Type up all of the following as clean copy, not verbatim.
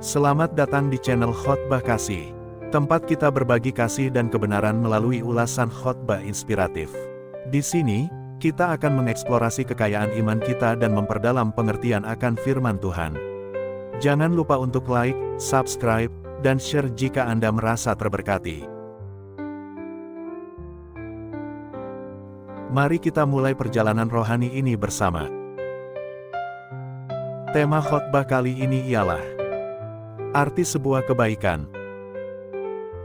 Selamat datang di channel Khotbah Kasih, tempat kita berbagi kasih dan kebenaran melalui ulasan khotbah inspiratif. Di sini, kita akan mengeksplorasi kekayaan iman kita dan memperdalam pengertian akan firman Tuhan. Jangan lupa untuk like, subscribe, dan share jika Anda merasa terberkati. Mari kita mulai perjalanan rohani ini bersama. Tema khotbah kali ini ialah arti sebuah kebaikan.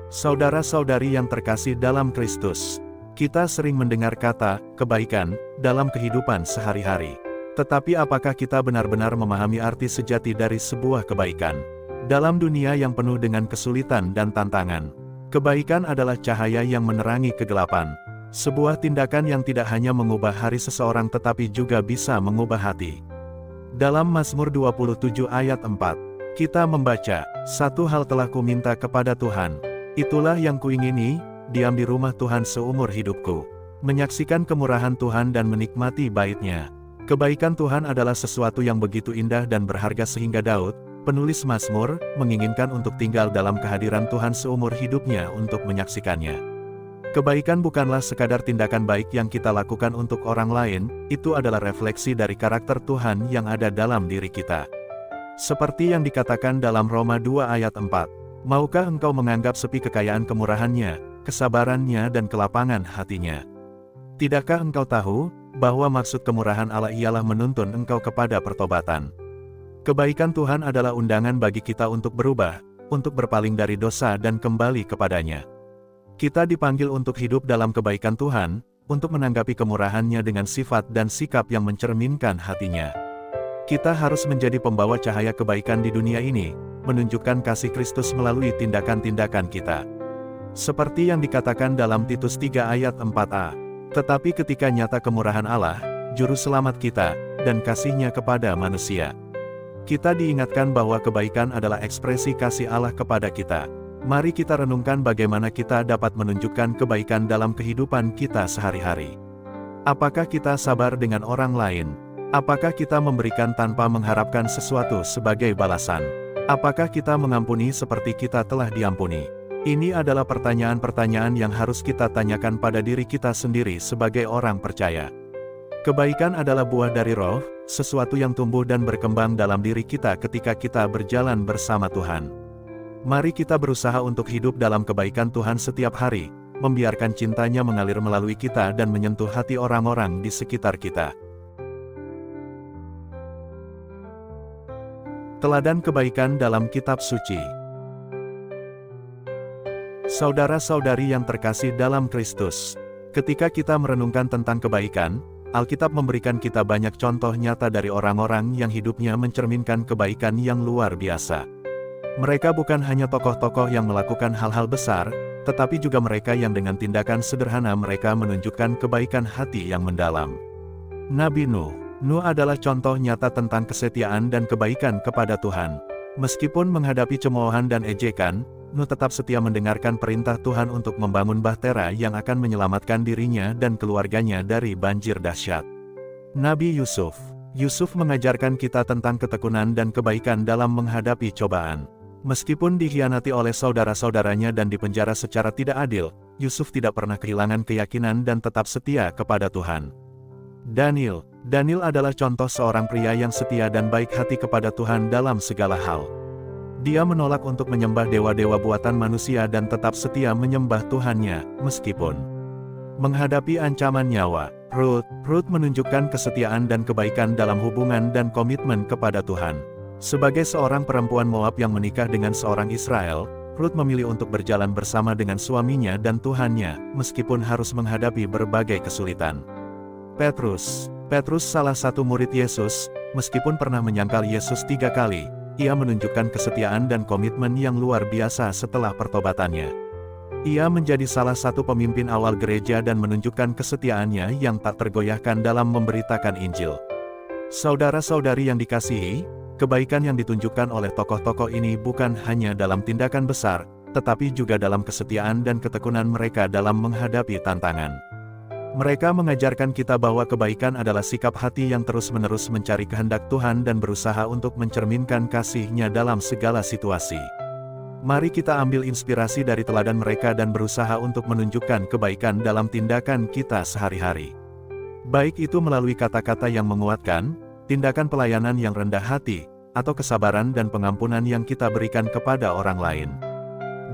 Saudara-saudari yang terkasih dalam Kristus, kita sering mendengar kata kebaikan dalam kehidupan sehari-hari. Tetapi apakah kita benar-benar memahami arti sejati dari sebuah kebaikan? Dalam dunia yang penuh dengan kesulitan dan tantangan, kebaikan adalah cahaya yang menerangi kegelapan. Sebuah tindakan yang tidak hanya mengubah hari seseorang tetapi juga bisa mengubah hati. Dalam Mazmur 27 ayat 4, kita membaca, "Satu hal telah kuminta kepada Tuhan, itulah yang kuingini, diam di rumah Tuhan seumur hidupku, menyaksikan kemurahan Tuhan dan menikmati bait-Nya." Kebaikan Tuhan adalah sesuatu yang begitu indah dan berharga sehingga Daud, penulis Mazmur, menginginkan untuk tinggal dalam kehadiran Tuhan seumur hidupnya untuk menyaksikannya. Kebaikan bukanlah sekadar tindakan baik yang kita lakukan untuk orang lain, itu adalah refleksi dari karakter Tuhan yang ada dalam diri kita. Seperti yang dikatakan dalam Roma 2 ayat 4, "Maukah engkau menganggap sepi kekayaan kemurahan-Nya, kesabaran-Nya dan kelapangan hati-Nya? Tidakkah engkau tahu, bahwa maksud kemurahan Allah ialah menuntun engkau kepada pertobatan?" Kebaikan Tuhan adalah undangan bagi kita untuk berubah, untuk berpaling dari dosa dan kembali kepadanya. Kita dipanggil untuk hidup dalam kebaikan Tuhan, untuk menanggapi kemurahan-Nya dengan sifat dan sikap yang mencerminkan hati-Nya. Kita harus menjadi pembawa cahaya kebaikan di dunia ini, menunjukkan kasih Kristus melalui tindakan-tindakan kita. Seperti yang dikatakan dalam Titus 3 ayat 4a, "Tetapi ketika nyata kemurahan Allah, Juru Selamat kita, dan kasih-Nya kepada manusia." Kita diingatkan bahwa kebaikan adalah ekspresi kasih Allah kepada kita. Mari kita renungkan bagaimana kita dapat menunjukkan kebaikan dalam kehidupan kita sehari-hari. Apakah kita sabar dengan orang lain? Apakah kita memberikan tanpa mengharapkan sesuatu sebagai balasan? Apakah kita mengampuni seperti kita telah diampuni? Ini adalah pertanyaan-pertanyaan yang harus kita tanyakan pada diri kita sendiri sebagai orang percaya. Kebaikan adalah buah dari Roh, sesuatu yang tumbuh dan berkembang dalam diri kita ketika kita berjalan bersama Tuhan. Mari kita berusaha untuk hidup dalam kebaikan Tuhan setiap hari, membiarkan cintanya mengalir melalui kita dan menyentuh hati orang-orang di sekitar kita. Teladan kebaikan dalam Kitab Suci. Saudara-saudari yang terkasih dalam Kristus, ketika kita merenungkan tentang kebaikan, Alkitab memberikan kita banyak contoh nyata dari orang-orang yang hidupnya mencerminkan kebaikan yang luar biasa. Mereka bukan hanya tokoh-tokoh yang melakukan hal-hal besar, tetapi juga mereka yang dengan tindakan sederhana mereka menunjukkan kebaikan hati yang mendalam. Nabi Nuh adalah contoh nyata tentang kesetiaan dan kebaikan kepada Tuhan. Meskipun menghadapi cemoohan dan ejekan, Nuh tetap setia mendengarkan perintah Tuhan untuk membangun bahtera yang akan menyelamatkan dirinya dan keluarganya dari banjir dahsyat. Nabi Yusuf mengajarkan kita tentang ketekunan dan kebaikan dalam menghadapi cobaan. Meskipun dikhianati oleh saudara-saudaranya dan dipenjara secara tidak adil, Yusuf tidak pernah kehilangan keyakinan dan tetap setia kepada Tuhan. Daniel adalah contoh seorang pria yang setia dan baik hati kepada Tuhan dalam segala hal. Dia menolak untuk menyembah dewa-dewa buatan manusia dan tetap setia menyembah Tuhannya, meskipun menghadapi ancaman nyawa. Ruth menunjukkan kesetiaan dan kebaikan dalam hubungan dan komitmen kepada Tuhan. Sebagai seorang perempuan Moab yang menikah dengan seorang Israel, Ruth memilih untuk berjalan bersama dengan suaminya dan Tuhannya, meskipun harus menghadapi berbagai kesulitan. Petrus salah satu murid Yesus, meskipun pernah menyangkal Yesus 3 kali, ia menunjukkan kesetiaan dan komitmen yang luar biasa setelah pertobatannya. Ia menjadi salah satu pemimpin awal gereja dan menunjukkan kesetiaannya yang tak tergoyahkan dalam memberitakan Injil. Saudara-saudari yang dikasihi, kebaikan yang ditunjukkan oleh tokoh-tokoh ini bukan hanya dalam tindakan besar, tetapi juga dalam kesetiaan dan ketekunan mereka dalam menghadapi tantangan. Mereka mengajarkan kita bahwa kebaikan adalah sikap hati yang terus-menerus mencari kehendak Tuhan dan berusaha untuk mencerminkan kasih-Nya dalam segala situasi. Mari kita ambil inspirasi dari teladan mereka dan berusaha untuk menunjukkan kebaikan dalam tindakan kita sehari-hari. Baik itu melalui kata-kata yang menguatkan, tindakan pelayanan yang rendah hati, atau kesabaran dan pengampunan yang kita berikan kepada orang lain.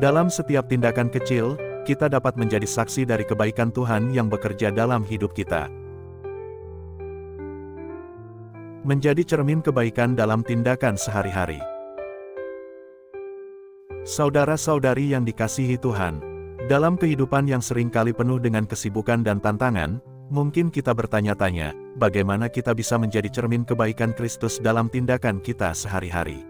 Dalam setiap tindakan kecil, kita dapat menjadi saksi dari kebaikan Tuhan yang bekerja dalam hidup kita. Menjadi cermin kebaikan dalam tindakan sehari-hari. Saudara-saudari yang dikasihi Tuhan, dalam kehidupan yang seringkali penuh dengan kesibukan dan tantangan, mungkin kita bertanya-tanya, bagaimana kita bisa menjadi cermin kebaikan Kristus dalam tindakan kita sehari-hari?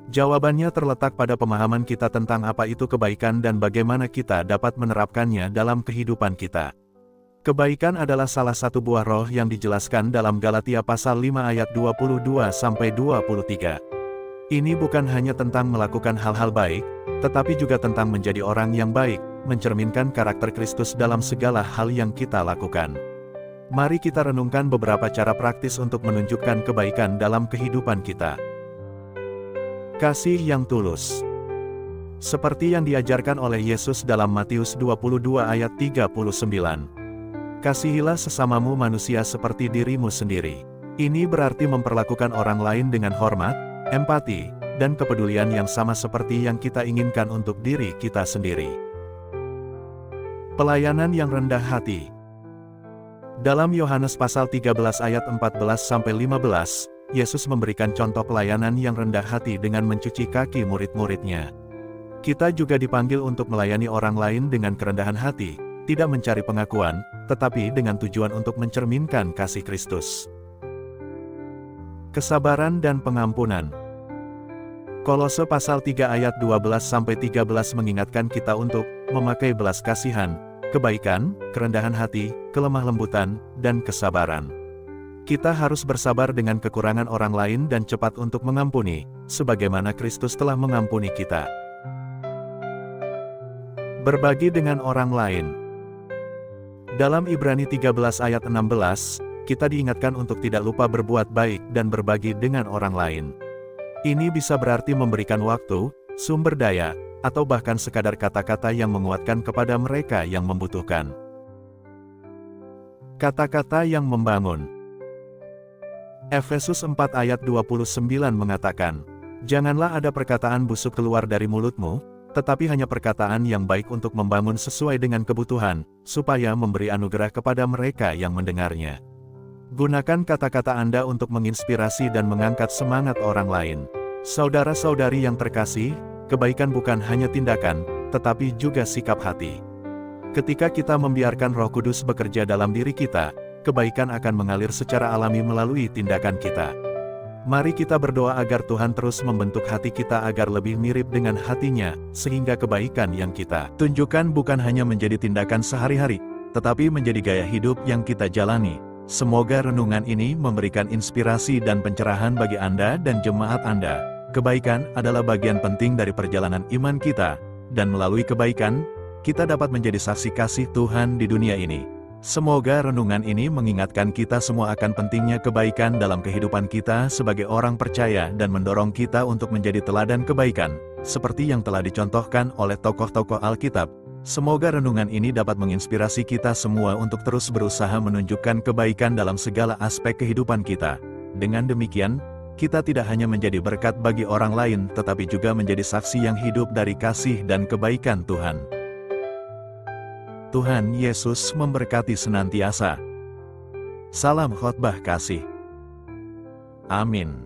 Jawabannya terletak pada pemahaman kita tentang apa itu kebaikan dan bagaimana kita dapat menerapkannya dalam kehidupan kita. Kebaikan adalah salah satu buah roh yang dijelaskan dalam Galatia pasal 5 ayat 22-23. Ini bukan hanya tentang melakukan hal-hal baik, tetapi juga tentang menjadi orang yang baik, mencerminkan karakter Kristus dalam segala hal yang kita lakukan. Mari kita renungkan beberapa cara praktis untuk menunjukkan kebaikan dalam kehidupan kita. Kasih yang tulus. Seperti yang diajarkan oleh Yesus dalam Matius 22 ayat 39. Kasihilah sesamamu manusia seperti dirimu sendiri. Ini berarti memperlakukan orang lain dengan hormat, empati, dan kepedulian yang sama seperti yang kita inginkan untuk diri kita sendiri. Pelayanan yang rendah hati. Dalam Yohanes pasal 13 ayat 14-15, Yesus memberikan contoh pelayanan yang rendah hati dengan mencuci kaki murid-muridnya. Kita juga dipanggil untuk melayani orang lain dengan kerendahan hati, tidak mencari pengakuan, tetapi dengan tujuan untuk mencerminkan kasih Kristus. Kesabaran dan pengampunan. Kolose pasal 3 ayat 12-13 mengingatkan kita untuk memakai belas kasihan, kebaikan, kerendahan hati, kelemah lembutan, dan kesabaran. Kita harus bersabar dengan kekurangan orang lain dan cepat untuk mengampuni, sebagaimana Kristus telah mengampuni kita. Berbagi dengan orang lain. Dalam Ibrani 13 ayat 16, kita diingatkan untuk tidak lupa berbuat baik dan berbagi dengan orang lain. Ini bisa berarti memberikan waktu, sumber daya, atau bahkan sekadar kata-kata yang menguatkan kepada mereka yang membutuhkan. Kata-kata yang membangun. Efesus 4 ayat 29 mengatakan, "Janganlah ada perkataan busuk keluar dari mulutmu, tetapi hanya perkataan yang baik untuk membangun sesuai dengan kebutuhan, supaya memberi anugerah kepada mereka yang mendengarnya." Gunakan kata-kata Anda untuk menginspirasi dan mengangkat semangat orang lain. Saudara-saudari yang terkasih, kebaikan bukan hanya tindakan, tetapi juga sikap hati. Ketika kita membiarkan Roh Kudus bekerja dalam diri kita, kebaikan akan mengalir secara alami melalui tindakan kita. Mari kita berdoa agar Tuhan terus membentuk hati kita agar lebih mirip dengan hati-Nya, sehingga kebaikan yang kita tunjukkan bukan hanya menjadi tindakan sehari-hari, tetapi menjadi gaya hidup yang kita jalani. Semoga renungan ini memberikan inspirasi dan pencerahan bagi Anda dan jemaat Anda. Kebaikan adalah bagian penting dari perjalanan iman kita, dan melalui kebaikan, kita dapat menjadi saksi kasih Tuhan di dunia ini. Semoga renungan ini mengingatkan kita semua akan pentingnya kebaikan dalam kehidupan kita sebagai orang percaya dan mendorong kita untuk menjadi teladan kebaikan, seperti yang telah dicontohkan oleh tokoh-tokoh Alkitab. Semoga renungan ini dapat menginspirasi kita semua untuk terus berusaha menunjukkan kebaikan dalam segala aspek kehidupan kita. Dengan demikian, kita tidak hanya menjadi berkat bagi orang lain tetapi juga menjadi saksi yang hidup dari kasih dan kebaikan Tuhan. Tuhan Yesus memberkati senantiasa. Salam khotbah kasih. Amin.